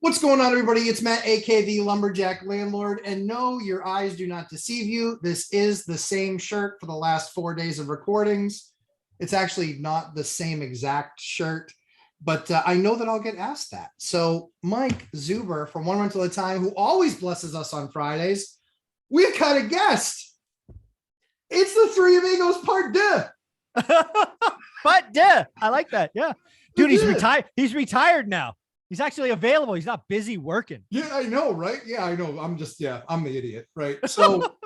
What's going on, everybody? It's Matt, aka the Lumberjack Landlord. And no, your eyes do not deceive you. This is the same shirt for the last 4 days of recordings. It's actually not the same exact shirt, but I know that I'll get asked that. So Mike Zuber from One Rental at a Time, who always blesses us on Fridays, we've got a guest. It's the Three Amigos Part Deux. But I like that. Yeah. Dude, he's retired. He's retired now. He's actually available. He's not busy working. Yeah, I know, right? Yeah, I know. I'm the idiot, right? So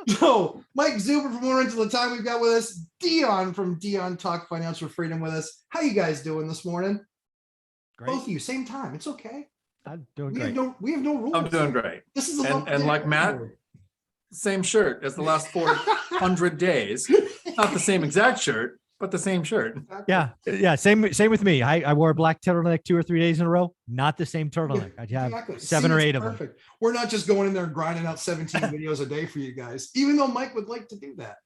Mike Zuber from One Rental at a Time, we've got with us Dion from Dion Talk Financial Freedom with us. How you guys doing this morning? Great. Both of you, same time. It's okay. I'm doing We great. have no rules. I'm doing great. This is and like Matt, same shirt as the last 400 days. Not the same exact shirt, but the same shirt. Yeah. Same with me. I wore a black turtleneck 2 or 3 days in a row. Not the same turtleneck. I'd have 7 or 8 of them. Perfect. We're not just going in there and grinding out 17 videos a day for you guys, even though Mike would like to do that.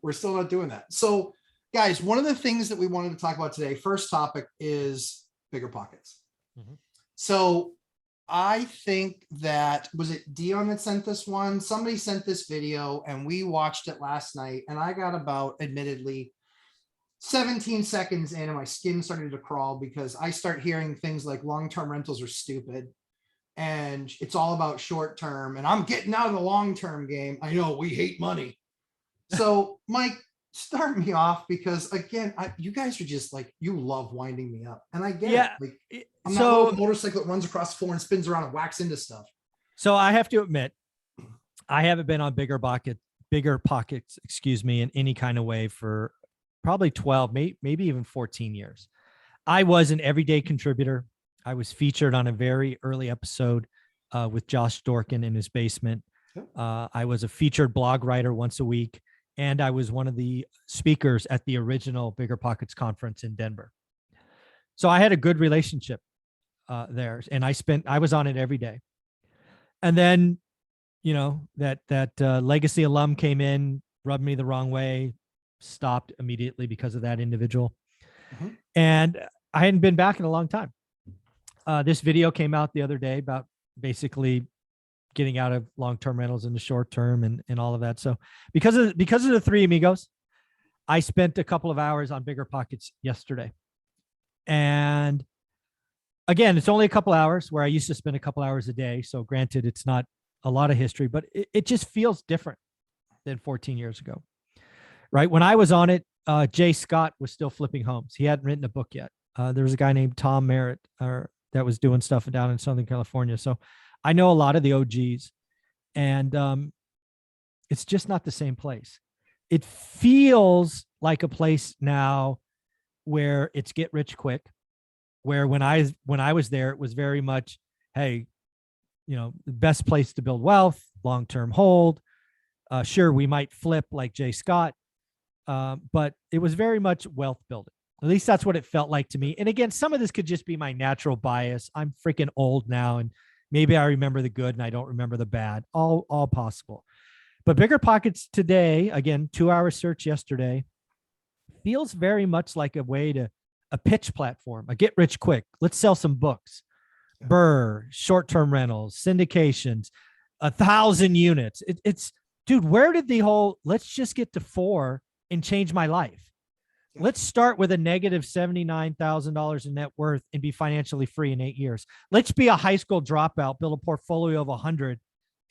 We're still not doing that. So, guys, one of the things that we wanted to talk about today, first topic, is BiggerPockets. Mm-hmm. So I think that, was it Dion that sent this one? Somebody sent this video and we watched it last night, and I got about, admittedly, 17 seconds in and my skin started to crawl because I start hearing things like long-term rentals are stupid and it's all about short-term and I'm getting out of the long-term game. I know we hate money. So Mike, start me off, because again, you guys are just like, you love winding me up, and I get it. Like, I'm not a little motorcycle that runs across the floor and spins around and whacks into stuff. So I have to admit, I haven't been on BiggerPockets, in any kind of way for probably 12, maybe even 14 years. I was an everyday contributor. I was featured on a very early episode with Josh Dorkin in his basement. I was a featured blog writer once a week, and I was one of the speakers at the original BiggerPockets conference in Denver. So I had a good relationship there, and I was on it every day. And then, that legacy alum came in, rubbed me the wrong way, stopped immediately because of that individual. Mm-hmm. And I hadn't been back in a long time. This video came out the other day about basically getting out of long-term rentals in the short term and all of that. So because of the Three Amigos, I spent a couple of hours on BiggerPockets yesterday. And again, it's only a couple hours, where I used to spend a couple hours a day. So granted, it's not a lot of history, but it just feels different than 14 years ago. Right. When I was on it, Jay Scott was still flipping homes. He hadn't written a book yet. There was a guy named Tom Merritt that was doing stuff down in Southern California. So I know a lot of the OGs, and it's just not the same place. It feels like a place now where it's get rich quick, where when I was there, it was very much, hey, the best place to build wealth, long-term hold. Sure, we might flip like Jay Scott. But it was very much wealth building. At least that's what it felt like to me. And again, some of this could just be my natural bias. I'm freaking old now, and maybe I remember the good and I don't remember the bad. All possible. But BiggerPockets today, again, 2-hour search yesterday, feels very much like a pitch platform, a get rich quick. Let's sell some books. Burr, short-term rentals, syndications, 1,000 units. It's dude, where did the whole let's just get to 4 and change my life? Let's start with a negative $79,000 in net worth and be financially free in 8 years. Let's be a high school dropout, build a portfolio of 100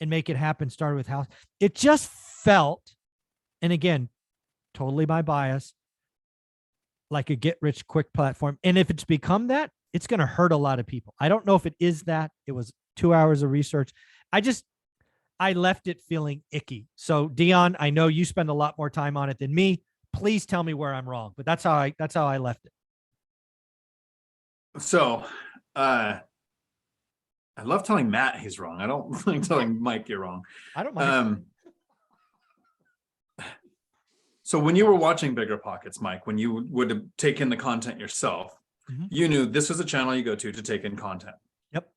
and make it happen. Start with house. It just felt, and again, totally my bias, like a get rich quick platform. And if it's become that, it's going to hurt a lot of people. I don't know if it is that. It was 2 hours of research. I left it feeling icky. So Dion, I know you spend a lot more time on it than me. Please tell me where I'm wrong, but that's how I left it. So I love telling Matt he's wrong. I don't like telling Mike you're wrong. I don't mind. So when you were watching BiggerPockets, Mike, when you would have taken the content yourself, mm-hmm. you knew this was a channel you go to take in content. Yep.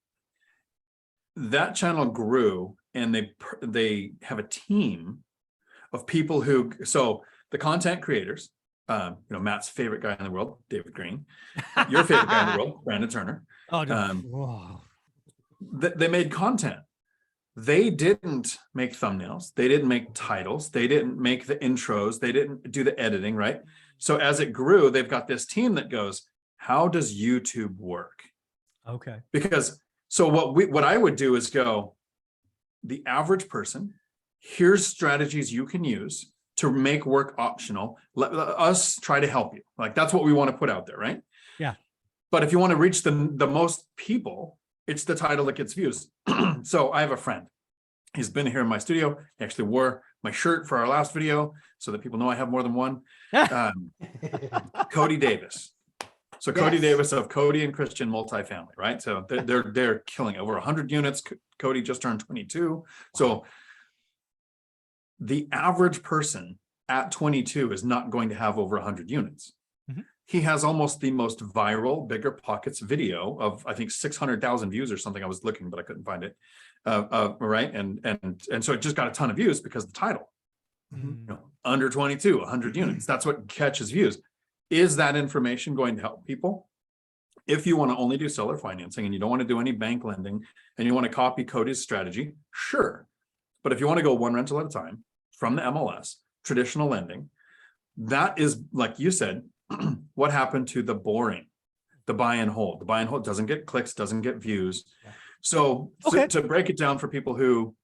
That channel grew, and they have a team of people who, so the content creators, Matt's favorite guy in the world, David Green, your favorite guy in the world, Brandon Turner. Oh, they made content. They didn't make thumbnails. They didn't make titles. They didn't make the intros. They didn't do the editing, right? So as it grew, they've got this team that goes, how does YouTube work? Okay. Because so what I would do is go, the average person, here's strategies you can use to make work optional. Let us try to help you. Like that's what we want to put out there, right? Yeah. But if you want to reach the most people, it's the title that gets views. So I have a friend. He's been here in my studio. He actually wore my shirt for our last video so that people know I have more than one. Cody Davis. So Cody Davis of Cody and Christian Multifamily, right? So they're killing over 100 units. Cody just turned 22. So the average person at 22 is not going to have over 100 units. Mhm. He has almost the most viral BiggerPockets video of, I think, 600,000 views or something. I was looking, but I couldn't find it. Right. And so it just got a ton of views because of the title, Mm. you know, under 22, 100 units. That's what catches views. Is that information going to help people? If you want to only do seller financing and you don't want to do any bank lending and you want to copy Cody's strategy, sure. But if you want to go one rental at a time from the MLS, traditional lending, that is, like you said, what happened to the boring, the buy and hold. The buy and hold doesn't get clicks, doesn't get views. Yeah. So Okay. to break it down for people who,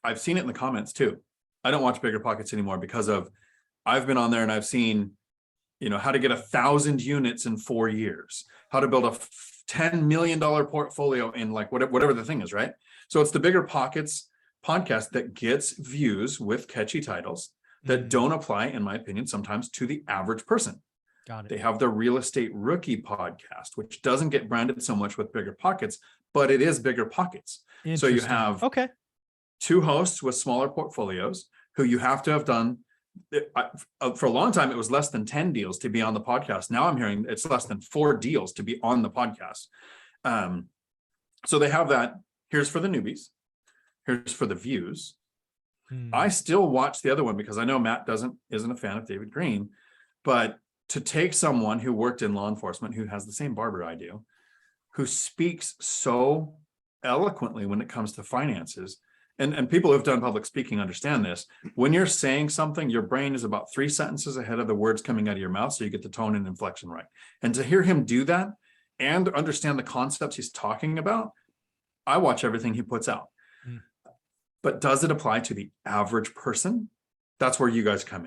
I've seen it in the comments too. I don't watch BiggerPockets anymore because of, I've been on there and I've seen, you know, how to get 1,000 units in 4 years, how to build a $10 million portfolio in like whatever the thing is, right? So it's the BiggerPockets podcast that gets views with catchy titles that don't apply, in my opinion, sometimes to the average person. Got it. They have the Real Estate Rookie podcast, which doesn't get branded so much with BiggerPockets, but it is BiggerPockets. So you Interesting. have Okay. 2 hosts with smaller portfolios who you have to have done. For a long time, it was less than 10 deals to be on the podcast. Now I'm hearing it's less than 4 deals to be on the podcast. So they have that. Here's for the newbies. Here's for the views. I still watch the other one because I know Matt isn't a fan of David Green, but to take someone who worked in law enforcement, who has the same barber I do, who speaks so eloquently when it comes to finances, and people who've done public speaking understand this. When you're saying something, your brain is about 3 sentences ahead of the words coming out of your mouth, so you get the tone and inflection right. And to hear him do that and understand the concepts he's talking about, I watch everything he puts out. But does it apply to the average person? That's where you guys come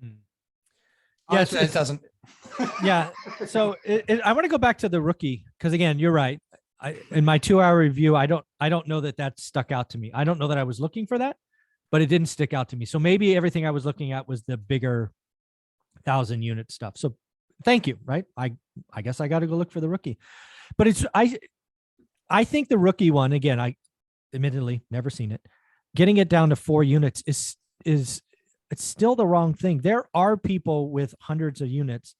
in. Yes, Yes, it doesn't. Yeah. So I want to go back to the rookie because again, you're right. In my 2-hour review, I don't know that stuck out to me. I don't know that I was looking for that, but it didn't stick out to me. So maybe everything I was looking at was the bigger 1,000 unit stuff. So thank you. Right. I guess I got to go look for the rookie, but I think the rookie one, again, I admittedly never seen it. Getting it down to 4 units is it's still the wrong thing. There are people with hundreds of units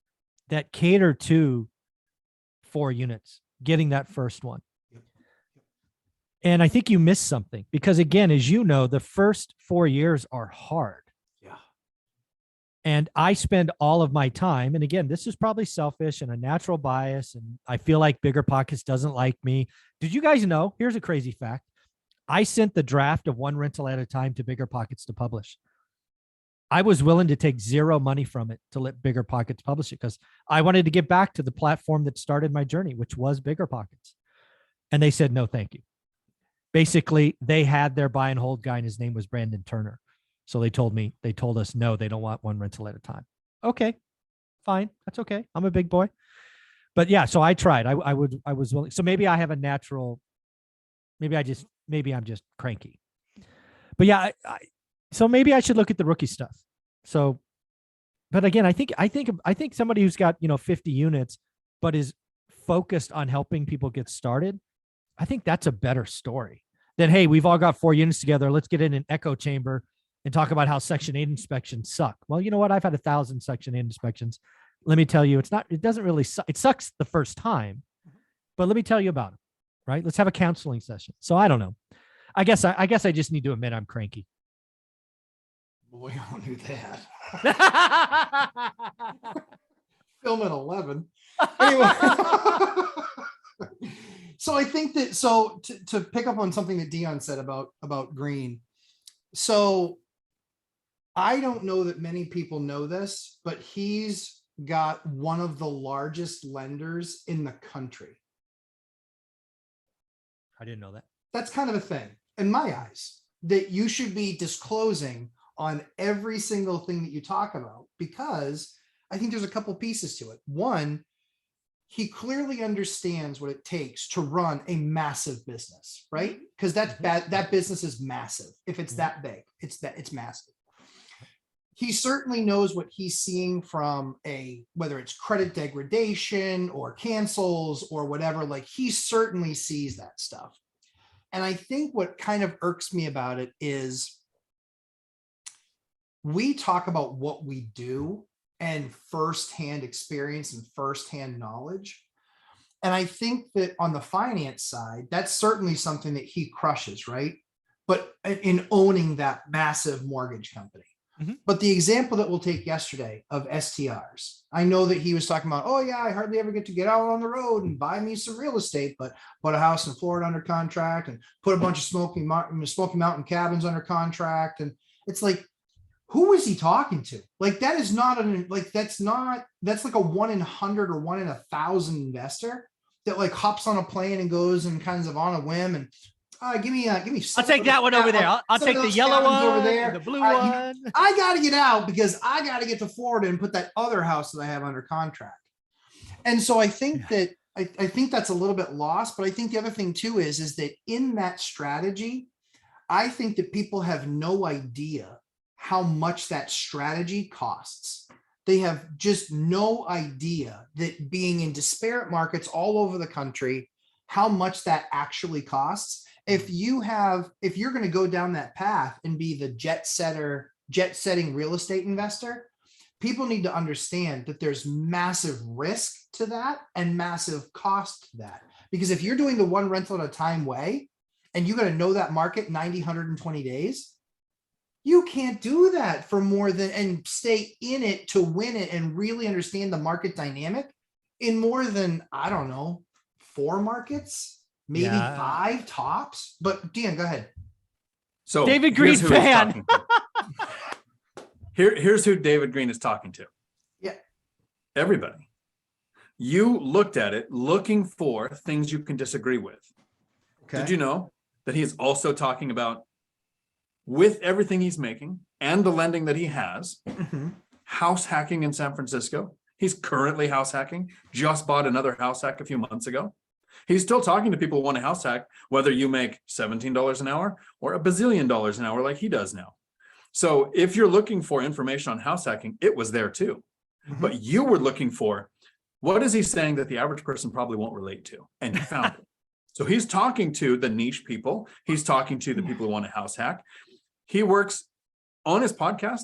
that cater to 4 units, getting that first one. And I think you missed something because again, as you know, the first 4 years are hard. Yeah. And I spend all of my time, and again, this is probably selfish and a natural bias, and I feel like BiggerPockets doesn't like me. Did you guys know? Here's a crazy fact. I sent the draft of One Rental at a Time to BiggerPockets to publish. I was willing to take 0 money from it to let BiggerPockets publish it because I wanted to get back to the platform that started my journey, which was BiggerPockets. And they said, no, thank you. Basically, they had their buy and hold guy and his name was Brandon Turner. So they told us, no, they don't want One Rental at a Time. Okay, fine. That's okay. I'm a big boy. But yeah, so I tried. I was willing. So maybe I have a natural, maybe I'm just cranky. But yeah, so maybe I should look at the rookie stuff. So, but again, I think somebody who's got, 50 units, but is focused on helping people get started, I think that's a better story than, hey, we've all got 4 units together. Let's get in an echo chamber and talk about how Section 8 inspections suck. Well, you know what? I've had 1,000 Section 8 inspections. Let me tell you, it doesn't really suck. It sucks the first time, but let me tell you about it, right? Let's have a counseling session. So I don't know. I guess I just need to admit I'm cranky. Boy, I don't do that. Film at 11. Anyway. So I think that, so to pick up on something that Dion said about green. So I don't know that many people know this, but he's got one of the largest lenders in the country. I didn't know that. That's kind of a thing in my eyes, that you should be disclosing on every single thing that you talk about, because I think there's a couple pieces to it. One, he clearly understands what it takes to run a massive business, right? Because that business is massive. If it's that big, it's massive. He certainly knows what he's seeing from whether it's credit degradation or cancels or whatever, like he certainly sees that stuff. And I think what kind of irks me about it is we talk about what we do and firsthand experience and firsthand knowledge. And I think that on the finance side, that's certainly something that he crushes, right? But in owning that massive mortgage company. Mm-hmm. But the example that we'll take yesterday of STRs, I know that he was talking about, oh yeah, I hardly ever get to get out on the road and buy me some real estate, but put a house in Florida under contract and put a bunch of Smoky Mountain cabins under contract. And it's like, who is he talking to? Like, that is not that's like a 1 in 100 or 1 in 1,000 investor that like hops on a plane and goes and kind of on a whim and give me. I'll take that one over there. I'll take the yellow one over there, the blue one. I got to get out because I got to get to Florida and put that other house that I have under contract. And so I think that I think that's a little bit lost. But I think the other thing too is that in that strategy, I think that people have no idea how much that strategy costs. They have just no idea that being in disparate markets all over the country, how much that actually costs. If you're going to go down that path and be the jet setting real estate investor, people need to understand that there's massive risk to that and massive cost to that. Because if you're doing the one rental at a time way, and you got to know that market 90, 120 days, you can't do that for more than, and stay in it to win it and really understand the market dynamic in more than, I don't know, 4 markets, maybe 5 tops. But Dion, go ahead. So David Green fan. Here's who David Green is talking to. Yeah. Everybody. You looked at it looking for things you can disagree with. Okay. Did you know that he's also talking about, with everything he's making and the lending that he has, house hacking in San Francisco? He's currently house hacking, just bought another house hack a few months ago. He's still talking to people who want a house hack, whether you make $17 an hour or $1 bazillion an hour like he does now. So if you're looking for information on house hacking, it was there too. But you were looking for, what is he saying that the average person probably won't relate to? And you found it. So he's talking to the niche people. He's talking to the people who want a house hack. He works on his podcast.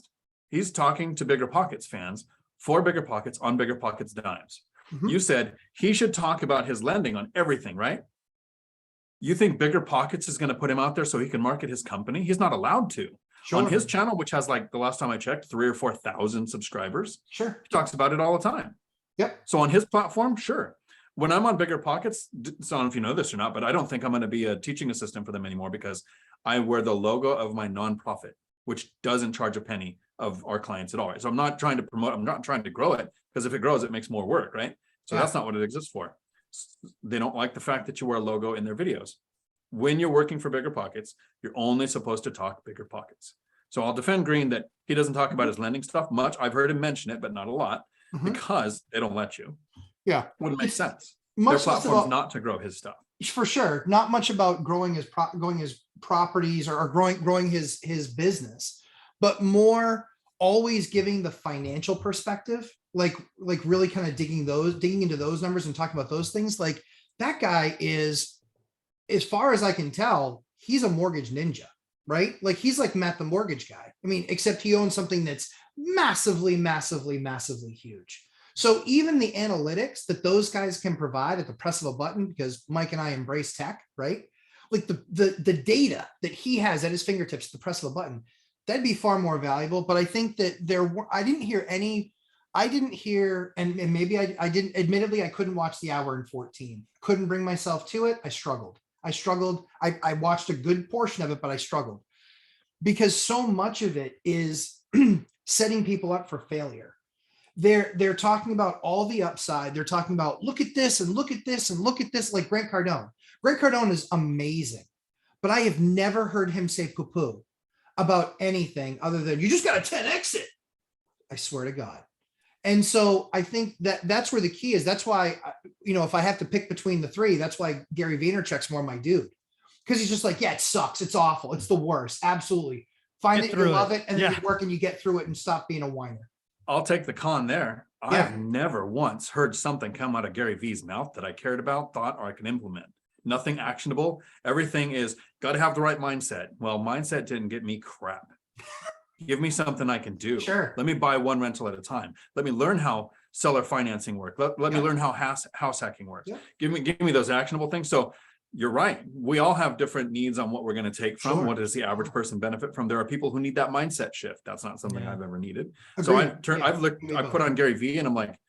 He's talking to BiggerPockets fans for BiggerPockets on BiggerPockets dimes. You said he should talk about his lending on everything, right? You think BiggerPockets is going to put him out there so he can market his company? He's not allowed to. Sure. On his channel, which has, like, the last time I checked, 3,000 or 4,000 subscribers. Sure. He talks about it all the time. Yep. So on his platform, sure. When I'm on BiggerPockets, so I don't know if you know this or not, but I don't think I'm going to be a teaching assistant for them anymore, because I wear the logo of my nonprofit, which doesn't charge a penny of our clients at all. Right? So I'm not trying to promote, I'm not trying to grow it, because if it grows, it makes more work, right? So that's not what it exists for. They don't like the fact that you wear a logo in their videos. When you're working for BiggerPockets, you're only supposed to talk BiggerPockets. So I'll defend Green that he doesn't talk about his lending stuff much. I've heard him mention it, but not a lot, because they don't let you. Yeah. Wouldn't make sense. Their platform's not to grow his stuff. For sure. Not much about growing his properties or growing his business, but more always giving the financial perspective, like really kind of digging into those numbers and talking about those things. Like, that guy is, as far as I can tell, he's a mortgage ninja, right? Like, he's like Matt the mortgage guy. I mean, except he owns something that's massively, massively, massively huge. So even the analytics that those guys can provide at the press of a button, because Mike and I embrace tech, right? Like the data that he has at his fingertips at the press of a button, that'd be far more valuable. But I think that I didn't hear any I didn't hear, and maybe I didn't, admittedly, I couldn't watch the hour and 14. Couldn't bring myself to it. I struggled. I watched a good portion of it, but I struggled because so much of it is setting people up for failure. They're talking about all the upside. They're talking about look at this and look at this and look at this, like Grant Cardone. Grant Cardone is amazing, but I have never heard him say poo-poo about anything other than you just got to 10x it. I swear to God. And so I think that that's where the key is. That's why, if I have to pick between the three, that's why Gary Vaynerchuk's more my dude. Because he's just like, yeah, it sucks. It's awful. It's the worst. Absolutely. Find it, you love it, and then you work and you get through it and stop being a whiner. I'll take the con there. I've never once heard something come out of Gary V's mouth that I cared about, thought, or I can implement. Nothing actionable. Everything is got to have the right mindset. Well, mindset didn't get me crap. Give me something I can do. Sure. Let me buy one rental at a time. Let me learn how seller financing works. Let me learn how house hacking works. Give me those actionable things. So you're right. We all have different needs on what we're going to take from. What does the average person benefit from? There are people who need that mindset shift. That's not something I've ever needed. Agreed. So I put on Gary V and I'm like,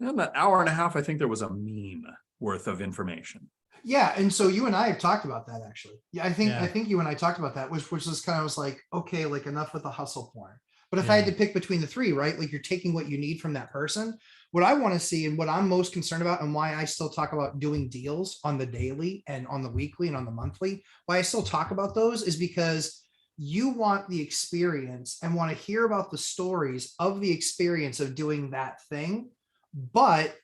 in that hour and a half, I think there was a meme worth of information. Yeah. And so you and I have talked about that actually. I think you and I talked about that, which was kind of was like, okay, like enough with the hustle porn. But if I had to pick between the three, right? Like you're taking what you need from that person. What I want to see and what I'm most concerned about and why I still talk about doing deals on the daily and on the weekly and on the monthly, why I still talk about those is because you want the experience and want to hear about the stories of the experience of doing that thing. But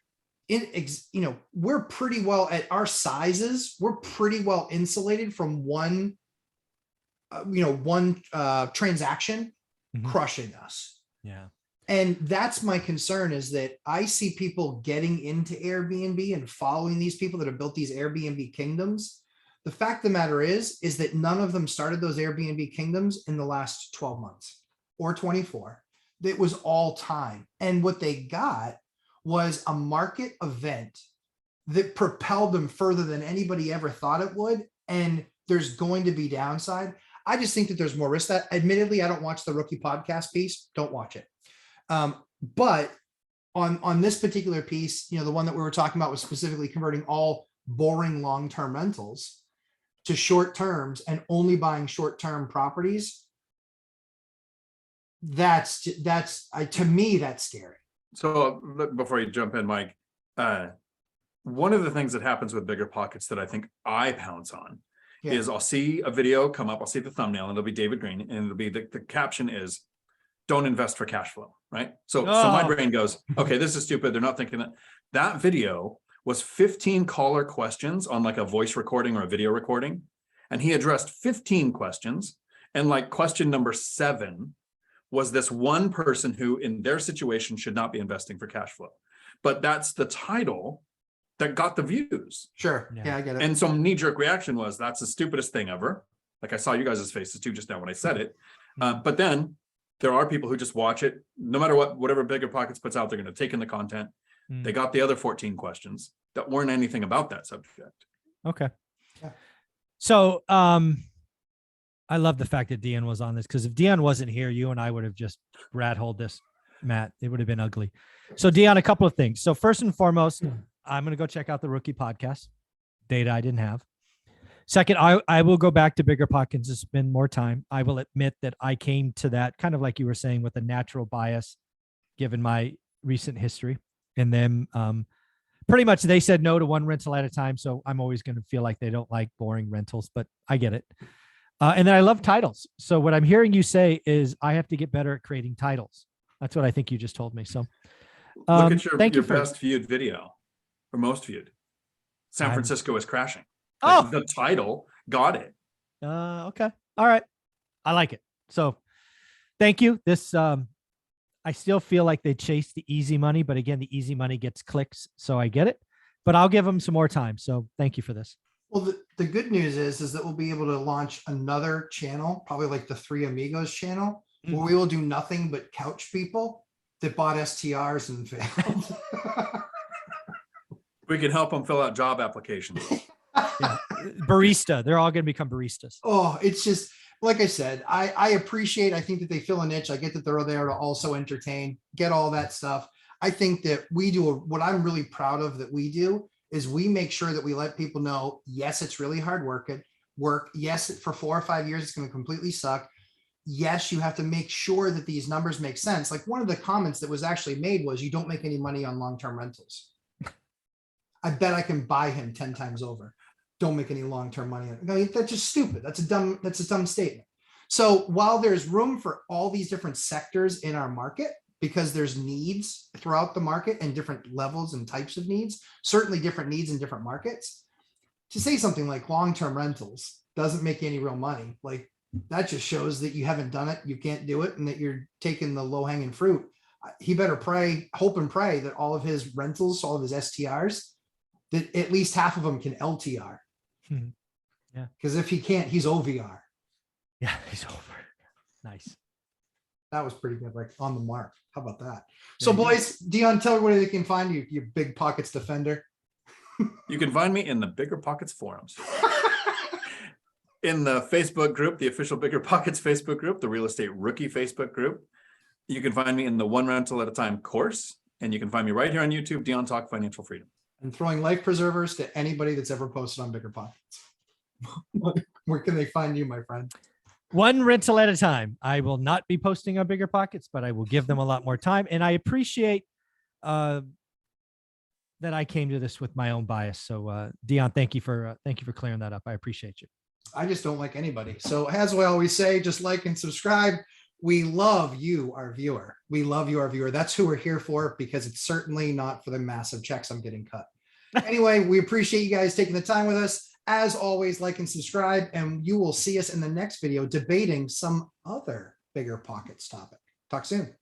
we're pretty well at our sizes. We're pretty well insulated from one transaction crushing us. Yeah. And that's my concern is that I see people getting into Airbnb and following these people that have built these Airbnb kingdoms. The fact of the matter is that none of them started those Airbnb kingdoms in the last 12 months or 24. It was all time. And what they got was a market event that propelled them further than anybody ever thought it would. And there's going to be downside. I just think that there's more risk. That admittedly, I don't watch the rookie podcast piece. Don't watch it. But on this particular piece, the one that we were talking about was specifically converting all boring long-term rentals to short terms and only buying short-term properties. To me, that's scary. So before you jump in, Mike, one of the things that happens with BiggerPockets that I think I pounce on is I'll see a video come up, I'll see the thumbnail, and it'll be David Green, and it'll be the caption is, don't invest for cash flow, right? So my brain goes, okay, this is stupid. They're not thinking that. That video was 15 caller questions on like a voice recording or a video recording. And he addressed 15 questions. And like question number 7 was this one person who in their situation should not be investing for cash flow. But that's the title that got the views. Sure. Yeah, I get it. And some knee-jerk reaction was, that's the stupidest thing ever. Like I saw you guys' faces too just now when I said it. But then there are people who just watch it, no matter whatever BiggerPockets puts out, they're going to take in the content. They got the other 14 questions that weren't anything about that subject. Okay. Yeah. So I love the fact that Dion was on this, because if Dion wasn't here, you and I would have just rat-holed this, Matt. It would have been ugly. So Dion, a couple of things. So first and foremost, I'm going to go check out the rookie podcast. Data I didn't have. Second, I will go back to BiggerPockets to spend more time. I will admit that I came to that kind of like you were saying with a natural bias, given my recent history. And then pretty much they said no to one rental at a time. So I'm always going to feel like they don't like boring rentals, but I get it. And then I love titles. So what I'm hearing you say is I have to get better at creating titles. That's what I think you just told me. So look at your best viewed video or most viewed. San Francisco is crashing. Like the title got it. Okay. All right. I like it. So thank you. This, I still feel like they chase the easy money, but again, the easy money gets clicks. So I get it, but I'll give them some more time. So thank you for this. Well, the good news is that we'll be able to launch another channel, probably like the Three Amigos channel, where we will do nothing but couch people that bought STRs and failed. We can help them fill out job applications. Yeah. Barista. They're all going to become baristas. Oh, it's just, like I said, I appreciate, I think that they fill a niche. I get that they're there to also entertain, get all that stuff. I think that we do what I'm really proud of that we do is we make sure that we let people know, yes, it's really hard work. Yes, for 4 or 5 years, it's going to completely suck. Yes, you have to make sure that these numbers make sense. Like one of the comments that was actually made was you don't make any money on long-term rentals. I bet I can buy him 10 times over. Don't make any long-term money. No, that's just stupid. That's a dumb statement. So while there's room for all these different sectors in our market, because there's needs throughout the market and different levels and types of needs, certainly different needs in different markets, to say something like long-term rentals doesn't make any real money. Like that just shows that you haven't done it, you can't do it, and that you're taking the low-hanging fruit. He better hope and pray that all of his rentals, all of his STRs, that at least half of them can LTR. Yeah. Because if he can't, he's OVR. Yeah, he's over. Nice. That was pretty good, like on the mark. How about that? So, There you go. boys, Dion, tell everybody they can find you, you big pockets defender. You can find me in the BiggerPockets forums. In the Facebook group, the official BiggerPockets Facebook group, the real estate rookie Facebook group. You can find me in the One Rental at a Time course. And you can find me right here on YouTube, Dion Talk Financial Freedom. And throwing life preservers to anybody that's ever posted on BiggerPockets. Where can they find you, my friend? One rental at a time. I will not be posting on BiggerPockets, but I will give them a lot more time. And I appreciate that I came to this with my own bias. So Dion, thank you for clearing that up. I appreciate you. I just don't like anybody. So as we always say, just like and subscribe. We love you, our viewer. We love you, our viewer. That's who we're here for, because it's certainly not for the massive checks I'm getting cut. Anyway, we appreciate you guys taking the time with us. As always, like and subscribe, and you will see us in the next video debating some other BiggerPockets topic. Talk soon.